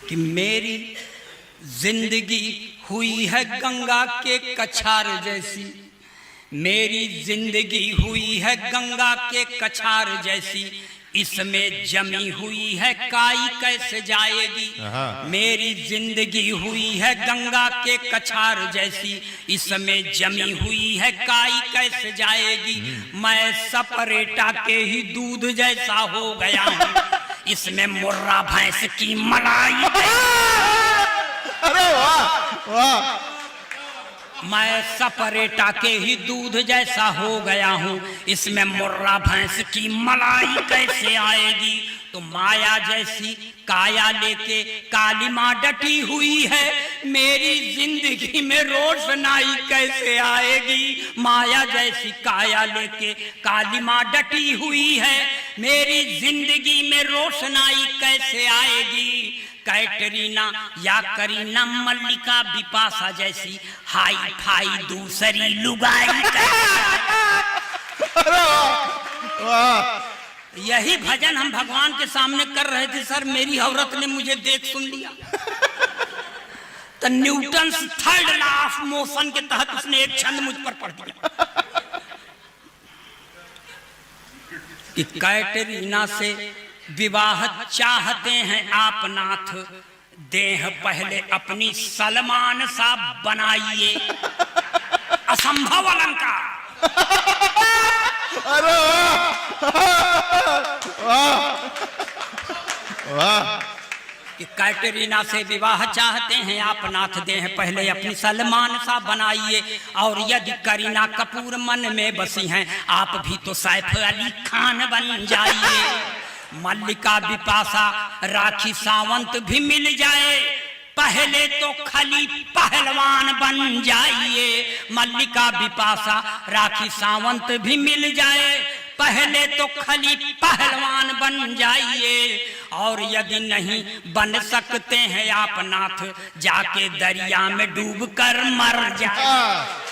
कि मेरी जिंदगी हुई है गंगा के कछार जैसी, मेरी जिंदगी हुई है गंगा के कछार जैसी, इसमें जमी हुई है काई कैसे जाएगी। मेरी जिंदगी हुई है गंगा के कछार जैसी, इसमें जमी हुई है काई कैसे जाएगी। मैं सपरेटा के ही दूध जैसा हो गया हूँ, इसमें मुर्रा भैंस की मलाई। अरे वाह वाह। मैं सपरेटा के ही दूध जैसा हो गया हूँ, इसमें मुर्रा भैंस की मलाई कैसे आएगी। तो माया जैसी काया लेके काली माँ डटी हुई है, मेरी जिंदगी में रोशनाई कैसे आएगी। माया जैसी काया लेके काली माँ डटी हुई है, मेरी जिंदगी में रोशनाई कैसे आएगी। कैटरीना या करीना मल्लिका बिपाशा जैसी हाई फाई दूसरी लुगाई। यही भजन हम भगवान के सामने कर रहे थे सर, मेरी औरत ने मुझे देख सुन लिया। तो Newton third law of motion के तहत उसने एक छंद मुझ पर पढ़ दिया कि कैटरीना से विवाह चाहते हैं आप नाथ, देह पहले अपनी सलमान सा बनाइए। असंभव अलंकार। अरे वाह। कि कैटरीना से विवाह चाहते हैं आप नाथ, देह पहले अपनी सलमान सा बनाइए। और यदि करीना कपूर मन में बसी हैं, आप भी तो सैफ अली खान बन जाइए। मल्लिका बिपाशा राखी सावंत भी मिल जाए, पहले तो खली पहलवान बन जाइए। मल्लिका बिपाशा राखी सावंत भी मिल जाए, पहले तो खली पहलवान बन जाइए। और यदि नहीं बन सकते हैं आप नाथ, जाके दरिया में डूब कर मर जाए।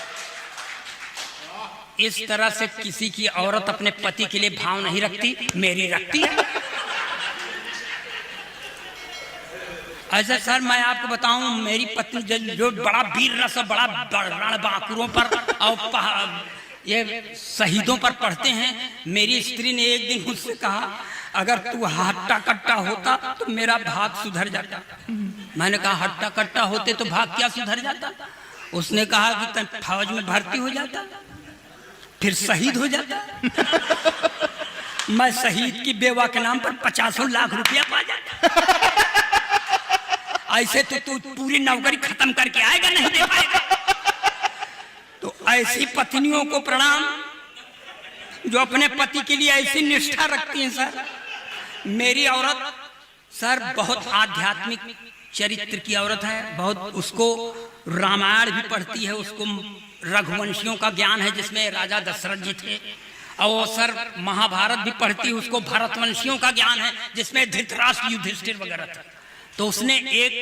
इस तरह से किसी की औरत अपने पति के लिए भाव नहीं रखती, मेरी रखती है। ऐसा सर मैं आपको बताऊं, मेरी पत्नी जो बड़ा वीर रस, बड़ा रणबांकुरों पर और ये शहीदों पर पढ़ते हैं, मेरी स्त्री ने एक दिन मुझसे कहा, अगर तू हट्टा कट्टा होता तो मेरा भाग सुधर जाता। मैंने कहा हट्टा कट्टा होते तो भाग क्या सुधर जाता। उसने कहा कि तुम फौज में भर्ती हो जाता, फिर शहीद हो जाता। मैं शहीद की बेवा के नाम पर 50 लाख रुपया पा जाता। ऐसे तो तू पूरी नौकरी खत्म करके आएगा, नहीं दे पाएगा। तो ऐसी पत्नियों को प्रणाम जो अपने पति के लिए ऐसी निष्ठा रखती हैं सर। मेरी औरत सर बहुत आध्यात्मिक चरित्र की औरत है, बहुत उसको रामायण भी पढ़ती है, उसको रघुवंशियों का ज्ञान है जिसमें राजा दशरथ जी थे। और सर महाभारत भी पढ़ती है, उसको भरतवंशियों का ज्ञान है जिसमें धृतराष्ट्र युधिष्ठिर वगैरह थे। तो उसने एक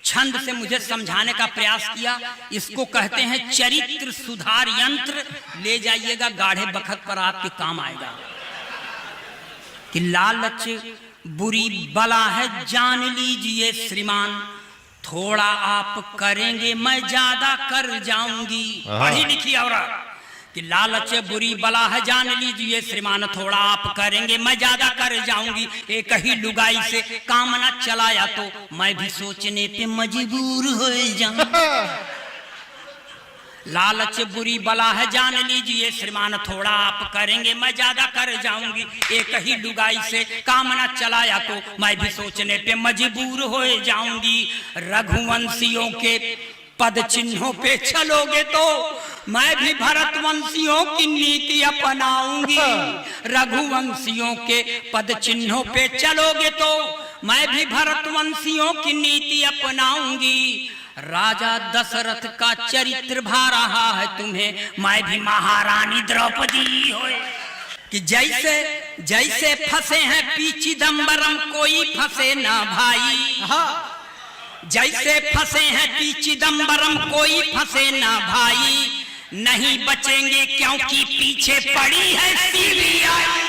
छंद से मुझे समझाने का प्रयास किया, इसको कहते हैं चरित्र सुधार यंत्र। ले जाइएगा, गाढ़े बखत पर आपके काम आएगा। कि लालच बुरी बला है जान लीजिए श्रीमान, थोड़ा आप करेंगे मैं ज्यादा कर जाऊंगी। पढ़ी लिखी औरत कि लालच बुरी बला है जान लीजिए श्रीमान, थोड़ा आप करेंगे मैं ज्यादा कर जाऊंगी। एक ही लुगाई से काम न चलाया तो मैं भी सोचने पे मजबूर हो जाऊं। लालच बुरी बला है जान लीजिए श्रीमान, थोड़ा आप करेंगे मैं ज्यादा कर जाऊंगी। एक ही लुगाई से काम न चलाया तो मैं भी सोचने पे मजबूर हो जाऊंगी। रघुवंशियों के पद चिन्हों पे चलोगे तो मैं भी भरतवंशियों की नीति अपनाऊंगी। रघुवंशियों के पद चिन्हों पे चलोगे तो मैं भी भरतवंशियों की नीति अपनाऊंगी। राजा दशरथ का चरित्र भा रहा है तुम्हें, मैं भी महारानी द्रौपदी हो। कि जैसे जैसे फंसे हैं पी चिदम्बरम, कोई फंसे ना भाई। हाँ, जैसे फंसे हैं पी चिदम्बरम, कोई फंसे ना भाई। नहीं बचेंगे क्योंकि पीछे पड़ी है सीबीआई।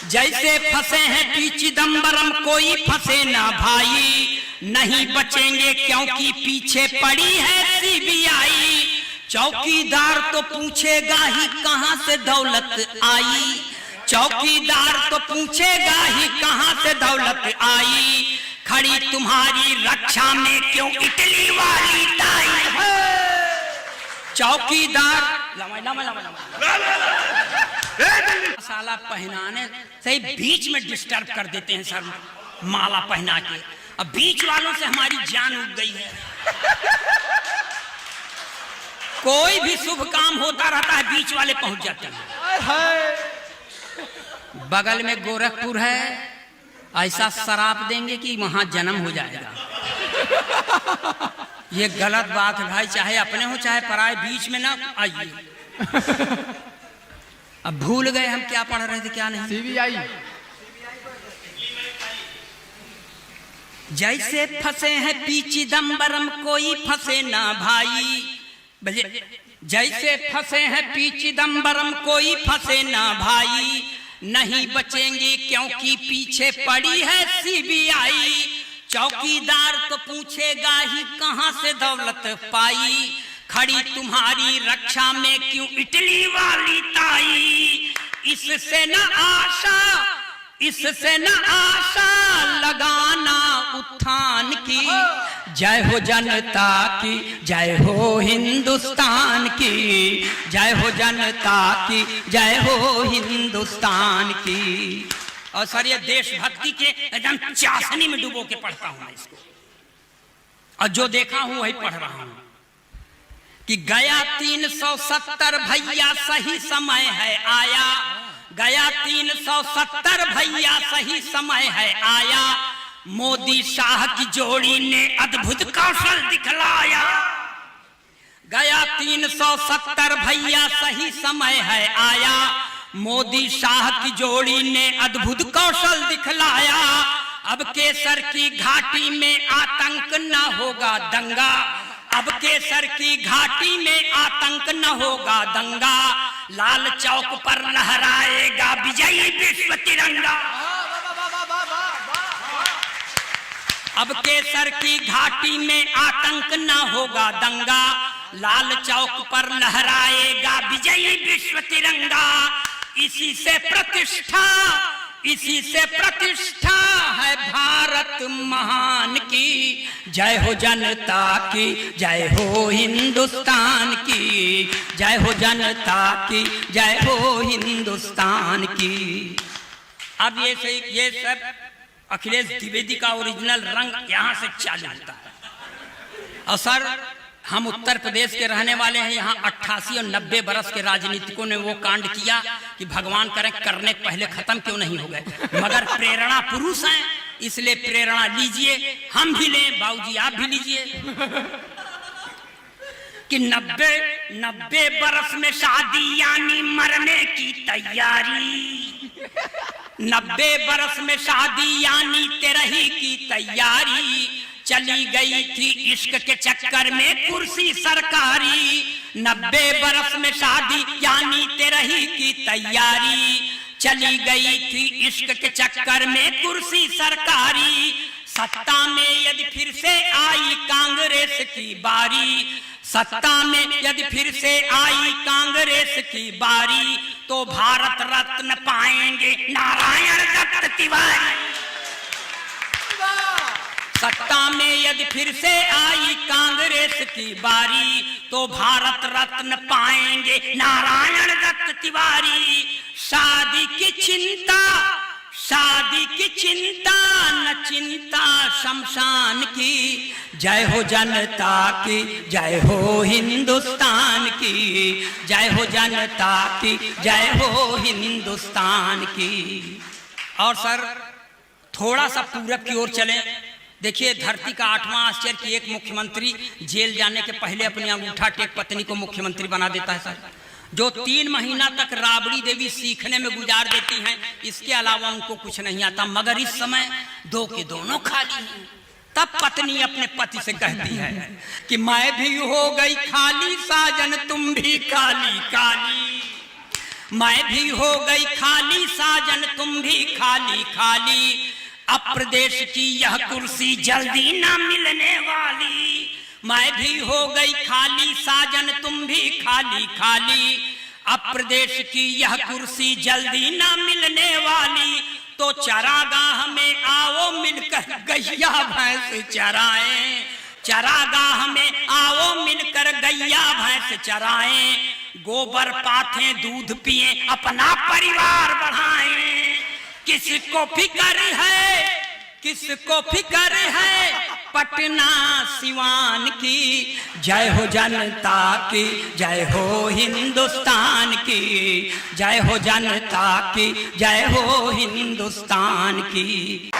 जैसे फंसे हैं पी चिदम्बरम कोई फंसे ना भाई, नहीं बचेंगे क्योंकि पीछे पड़ी है सीबीआई। चौकीदार तो पूछेगा ही कहां से दौलत आई, चौकीदार तो पूछेगा ही कहां से दौलत आई। खड़ी तुम्हारी रक्षा में क्यों इटली वाली ताई। चौकीदार साला पहनाने से बीच में डिस्टर्ब कर देते हैं सर, माला पहना के। अब बीच वालों से हमारी जान उठ गई है। कोई भी शुभ काम होता रहता है बीच वाले पहुंच जाते हैं। बगल में गोरखपुर है, ऐसा शराब देंगे कि वहां जन्म हो जाएगा। ये गलत बात है भाई, चाहे अपने हो चाहे पराए, बीच में ना आइए। अब भूल गए हम क्या पढ़ रहे थे क्या नहीं। सीबीआई। जैसे फंसे हैं पी चिदम्बरम कोई फंसे ना भाई, जैसे फंसे हैं पी चिदम्बरम कोई फंसे ना भाई। नहीं बचेंगे क्योंकि पीछे पड़ी है सीबीआई। चौकीदार तो पूछेगा ही कहां से दौलत पाई। खड़ी तुम्हारी रक्षा में क्यों इटली वाली ताई। इससे न आशा, इससे न आशा लगाना उत्थान की। जय हो जनता की, जय हो हिंदुस्तान की, जय हो जनता की, जय हो हिंदुस्तान की। और सर ये देशभक्ति के एकदम चाशनी में डुबो के पढ़ता हूं मैं इसको, और जो देखा हूं वही पढ़ रहा हूं कि गया 370 भैया सही समय है आया। गया 370 भैया सही समय है आया। मोदी शाह की जोड़ी ने अद्भुत कौशल दिखलाया। गया 370 भैया सही समय है आया। मोदी शाह की जोड़ी ने अद्भुत कौशल दिखलाया। अब केसर की घाटी में आतंक न होगा दंगा। अब केसर की घाटी में आतंक न होगा दंगा। लाल चौक पर लहराएगा विजयी विश्व तिरंगा। अब केसर की घाटी में आतंक न होगा दंगा। लाल चौक पर लहराएगा विजयी विश्व तिरंगा। इसी से प्रतिष्ठा, इसी से प्रतिष्ठा है भारत महान की। जय हो जनता की, जय हो हिंदुस्तान की, जय हो जनता की, जय हो हिंदुस्तान की। अब ये सब अखिलेश द्विवेदी का ओरिजिनल रंग यहाँ से चालू होता है। और सर हम उत्तर प्रदेश के रहने वाले हैं। यहाँ 88 और 90 बरस के राजनीतिकों ने वो कांड किया कि भगवान करें करने पहले खत्म क्यों नहीं हो गए। मगर प्रेरणा पुरुष हैं, इसलिए प्रेरणा लीजिए, हम भी लें, बाबूजी आप भी लीजिए। कि 90 बरस में शादी यानी मरने की तैयारी। 90 बरस में शादी यानी तेरही की तैयारी। चली गई थी इश्क के चक्कर में कुर्सी सरकारी। 90 बरस में शादी यानी तेरही की तैयारी। चली गई थी इश्क के चक्कर में कुर्सी सरकारी। सत्ता में यदि फिर से आई कांग्रेस की बारी। सत्ता में यदि फिर से आई कांग्रेस की बारी। तो भारत रत्न पाएंगे नारायण दत्त तिवारी। सत्ता में यदि फिर से आई कांग्रेस की बारी। तो भारत रत्न पाएंगे नारायण दत्त तिवारी। शादी की चिंता, शादी की चिंता न चिंता शमशान की। जय हो जनता की, जय हो हिंदुस्तान की, जय हो जनता की, जय हो हिंदुस्तान की। और सर थोड़ा सा पूरब की ओर चलें। देखिए धरती का 8वां आश्चर्य कि एक मुख्यमंत्री जेल जाने के पहले अपनी अंगूठा टेक पत्नी को मुख्यमंत्री बना देता है सर। जो 3 महीना तक राबड़ी देवी सीखने में गुजार देती हैं, इसके अलावा उनको कुछ नहीं आता। मगर इस समय 2 के दोनों खाली हैं। तब पत्नी अपने पति से कहती है कि मैं भी हो गई खाली साजन तुम भी काली काली। मैं भी हो गई खाली साजन तुम भी खाली खाली, अब प्रदेश की यह कुर्सी जल्दी ना मिलने वाली। मैं भी हो गई खाली साजन तुम भी खाली खाली, अब प्रदेश की यह कुर्सी जल्दी ना मिलने वाली। तो चरागाह में आओ मिलकर गैया भैंस चराएं, चरागाह में आओ मिलकर गैया भैंस चराएं, गोबर पाथें दूध पिए अपना परिवार बढ़ाएं। किसको फिक्र है, किसको फिक्र है पटना सिवान की, जय हो जनता की, जय हो हिंदुस्तान की, जय हो जनता की, जय हो हिंदुस्तान की।